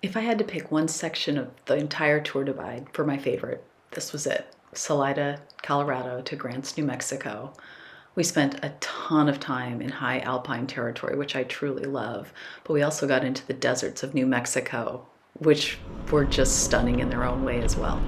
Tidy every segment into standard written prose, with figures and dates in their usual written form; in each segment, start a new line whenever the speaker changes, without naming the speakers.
If I had to pick one section of the entire Tour Divide for my favorite, this was it. Salida, Colorado to Grants, New Mexico. We spent a ton of time in high alpine territory, which I truly love, but we also got into the deserts of New Mexico, which were just stunning in their own way as well.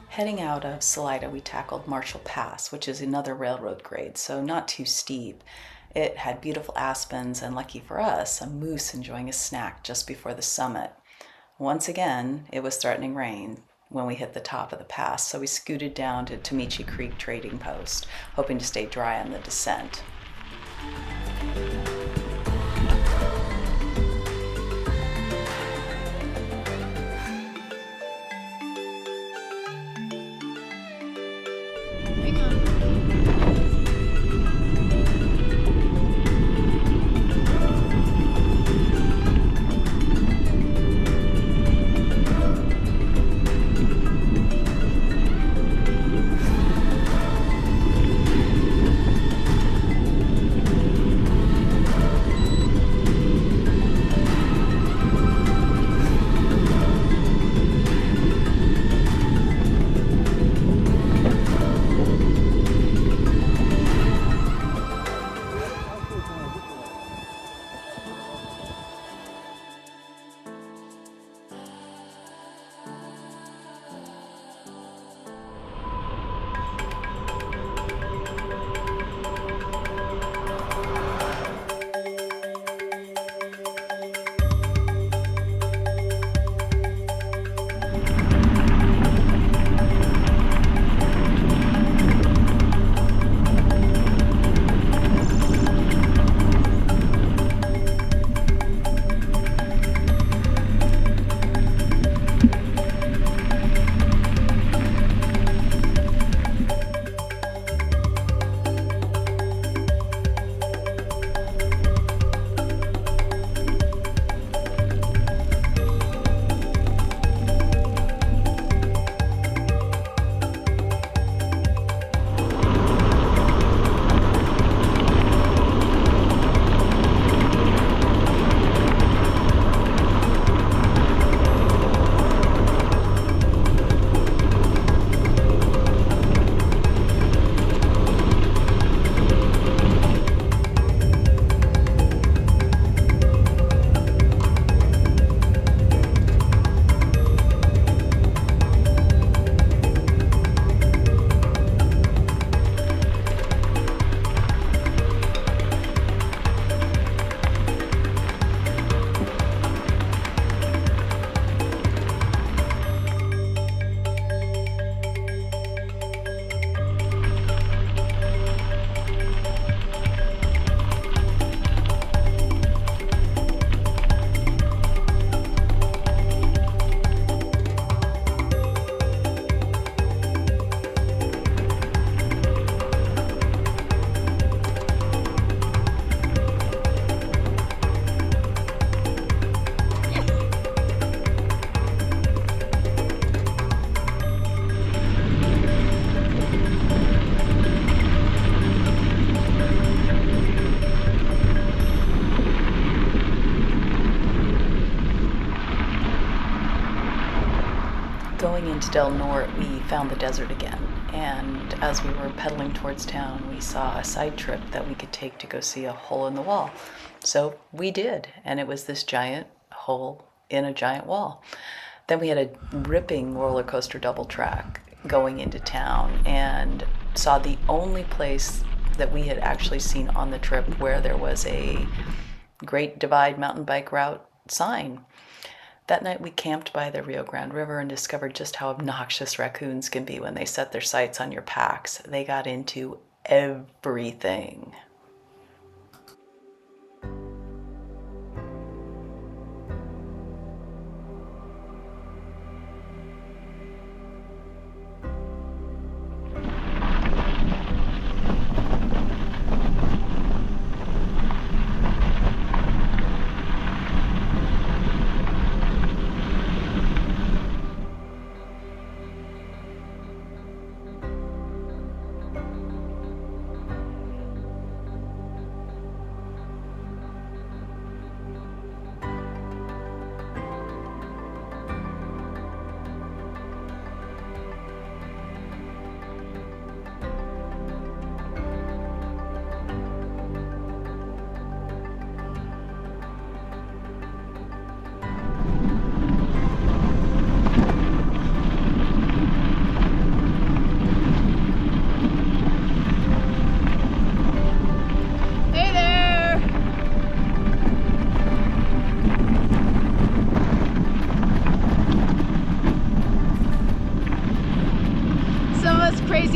Heading out of Salida, we tackled Marshall Pass, which is another railroad grade, so not too steep. It had beautiful aspens and, lucky for us, a moose enjoying a snack just before the summit. Once again, it was threatening rain when we hit the top of the pass, so we scooted down to Tomichi Creek Trading Post, hoping to stay dry on the descent. Going into Del Norte, we found the desert again, and as we were pedaling towards town, we saw a side trip that we could take to go see a hole in the wall. So we did, and it was this giant hole in a giant wall. Then we had a ripping roller coaster double track going into town, and saw the only place that we had actually seen on the trip where there was a Great Divide mountain bike route sign. That night we camped by the Rio Grande River and discovered just how obnoxious raccoons can be when they set their sights on your packs. They got into everything.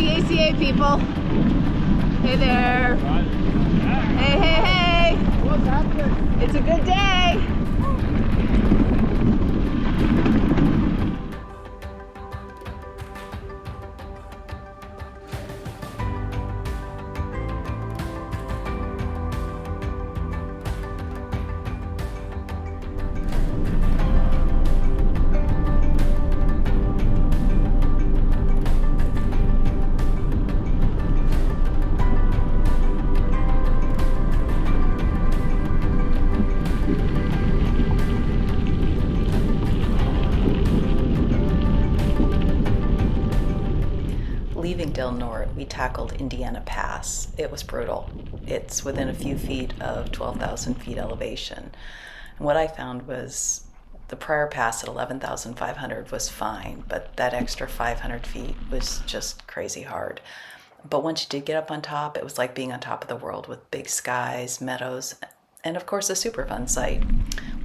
the ACA people. Hey there. Hey, hey, hey.
What's happening?
It's a good day.
Leaving Del Norte, we tackled Indiana Pass. It was brutal. It's within a few feet of 12,000 feet elevation. And what I found was the prior pass at 11,500 was fine, but that extra 500 feet was just crazy hard. But once you did get up on top, it was like being on top of the world with big skies, meadows, and of course a super fun sight.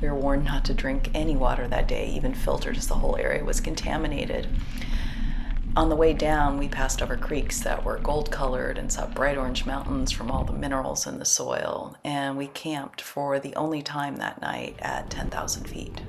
We were warned not to drink any water that day, even filtered, as the whole area was contaminated. On the way down, we passed over creeks that were gold-colored and saw bright orange mountains from all the minerals in the soil, and we camped for the only time that night at 10,000 feet.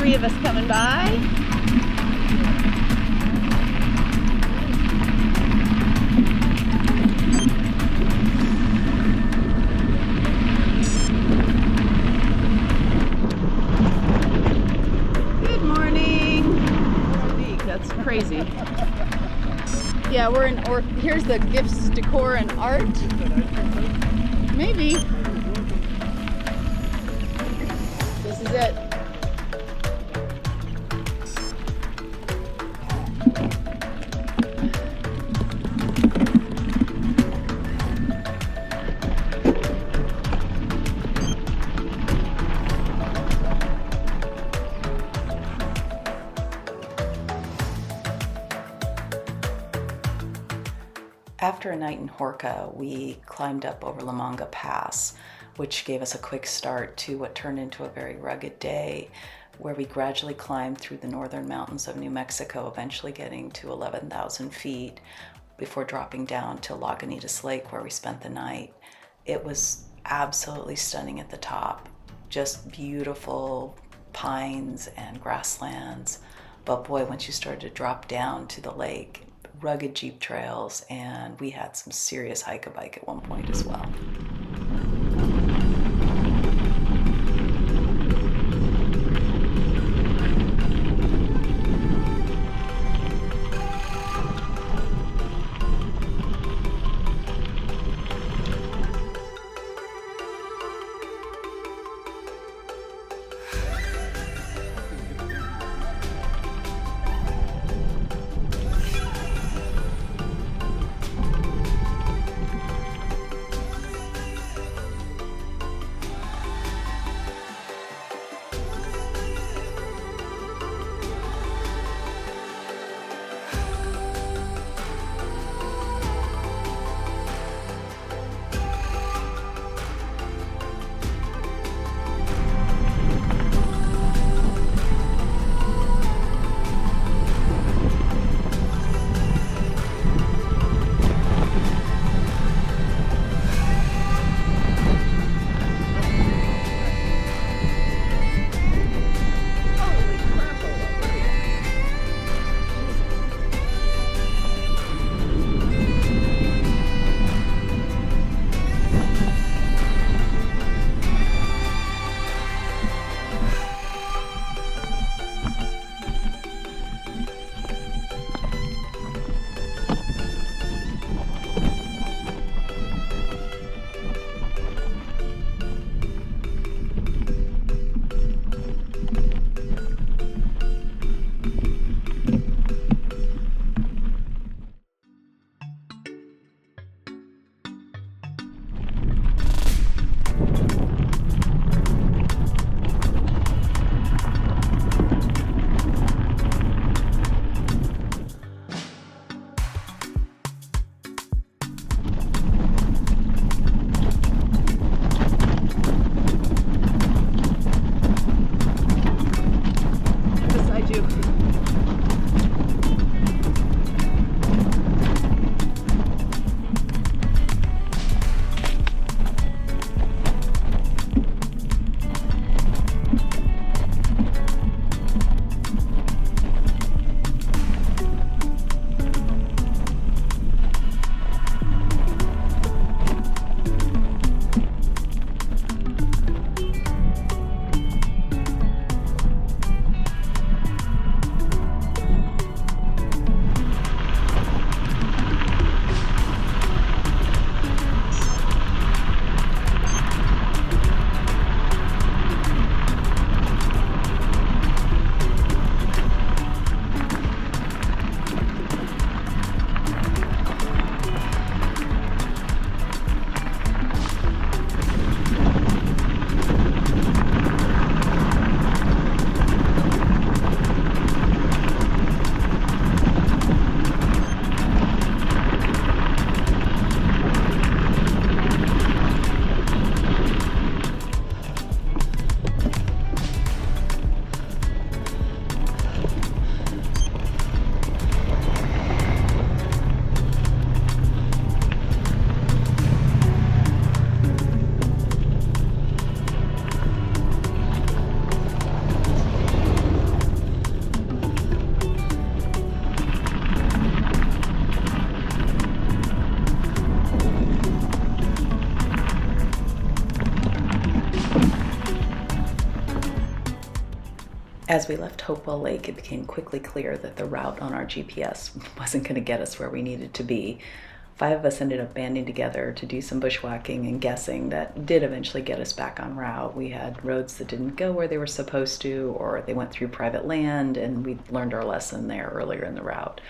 3 of us coming by. Good morning. That's crazy. Yeah, we're in, or here's the gifts, decor, and art. Maybe. This is it.
After a night in Horka, we climbed up over La Manga Pass, which gave us a quick start to what turned into a very rugged day, where we gradually climbed through the northern mountains of New Mexico, eventually getting to 11,000 feet before dropping down to Lagunitas Lake, where we spent the night. It was absolutely stunning at the top, just beautiful pines and grasslands. But boy, once you started to drop down to the lake, rugged jeep trails, and we had some serious hike-a-bike at one point as well. As we left Hopewell Lake, it became quickly clear that the route on our GPS wasn't going to get us where we needed to be. 5 of us ended up banding together to do some bushwhacking and guessing that did eventually get us back on route. We had roads that didn't go where they were supposed to, or they went through private land, and we learned our lesson there earlier in the route.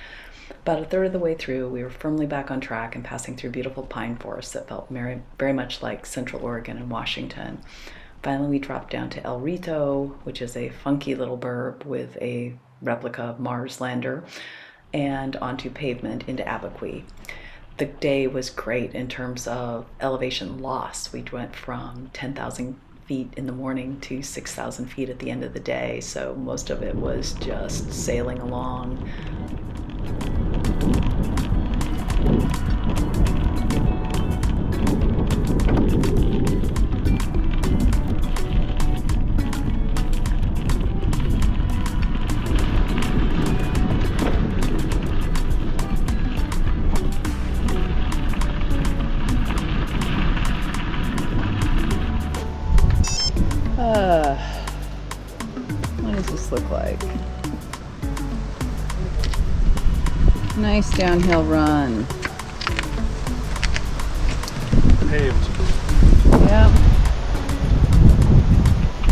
About a third of the way through, we were firmly back on track and passing through beautiful pine forests that felt very, very much like Central Oregon and Washington. Finally, we dropped down to El Rito, which is a funky little burb with a replica of Mars lander, and onto pavement into Abiqui. The day was great in terms of elevation loss. We went from 10,000 feet in the morning to 6,000 feet at the end of the day, so most of it was just sailing along.
What does this look like? Nice downhill run.
Paved.
Yeah.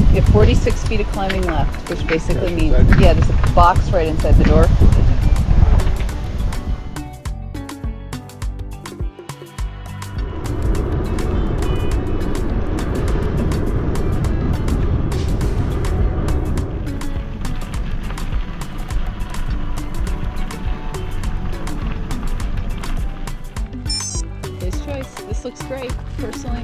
You have 46 feet of climbing left, which basically means, yeah, there's a box right inside the door. His choice. This looks great, personally.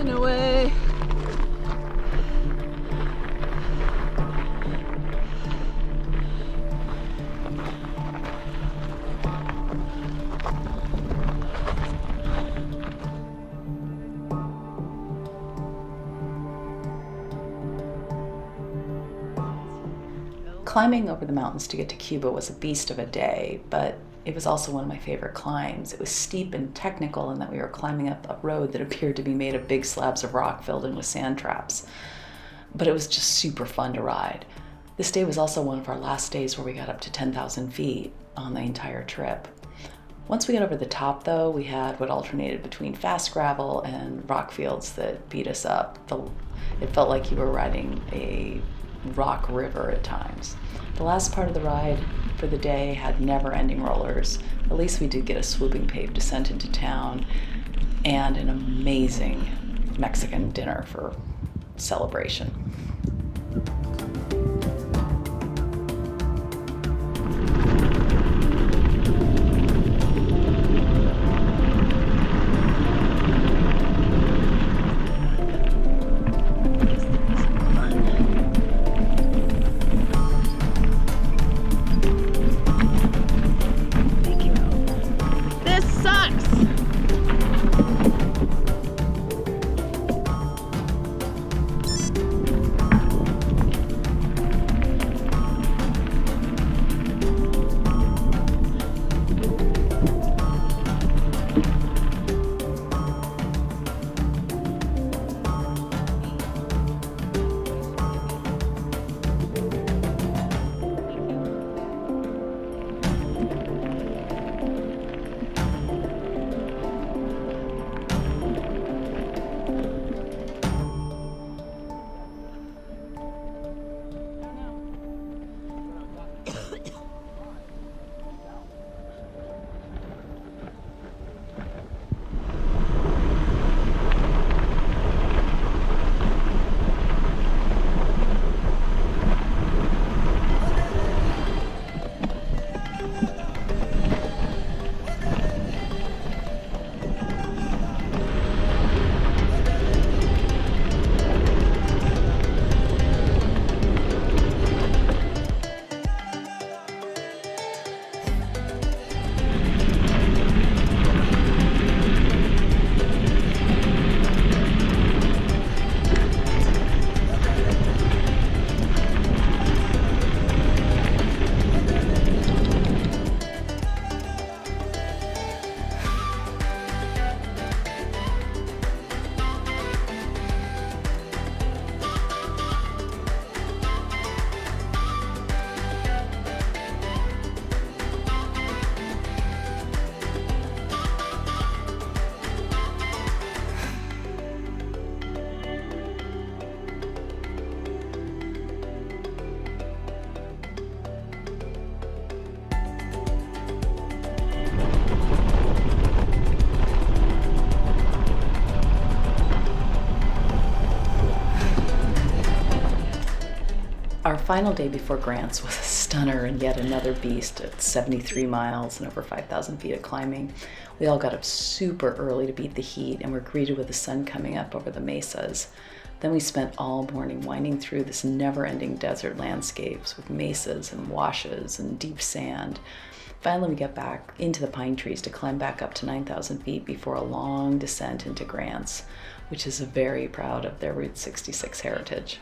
In a way.
Climbing over the mountains to get to Cuba was a beast of a day, but it was also one of my favorite climbs. It was steep and technical in that we were climbing up a road that appeared to be made of big slabs of rock filled in with sand traps. But it was just super fun to ride. This day was also one of our last days where we got up to 10,000 feet on the entire trip. Once we got over the top, though, we had what alternated between fast gravel and rock fields that beat us up. It felt like you were riding a rock river at times. The last part of the ride for the day had never-ending rollers. At least we did get a swooping paved descent into town and an amazing Mexican dinner for celebration.
This sucks!
Our final day before Grants was a stunner and yet another beast at 73 miles and over 5,000 feet of climbing. We all got up super early to beat the heat and were greeted with the sun coming up over the mesas. Then we spent all morning winding through this never-ending desert landscapes with mesas and washes and deep sand. Finally, we got back into the pine trees to climb back up to 9,000 feet before a long descent into Grants, which is very proud of their Route 66 heritage.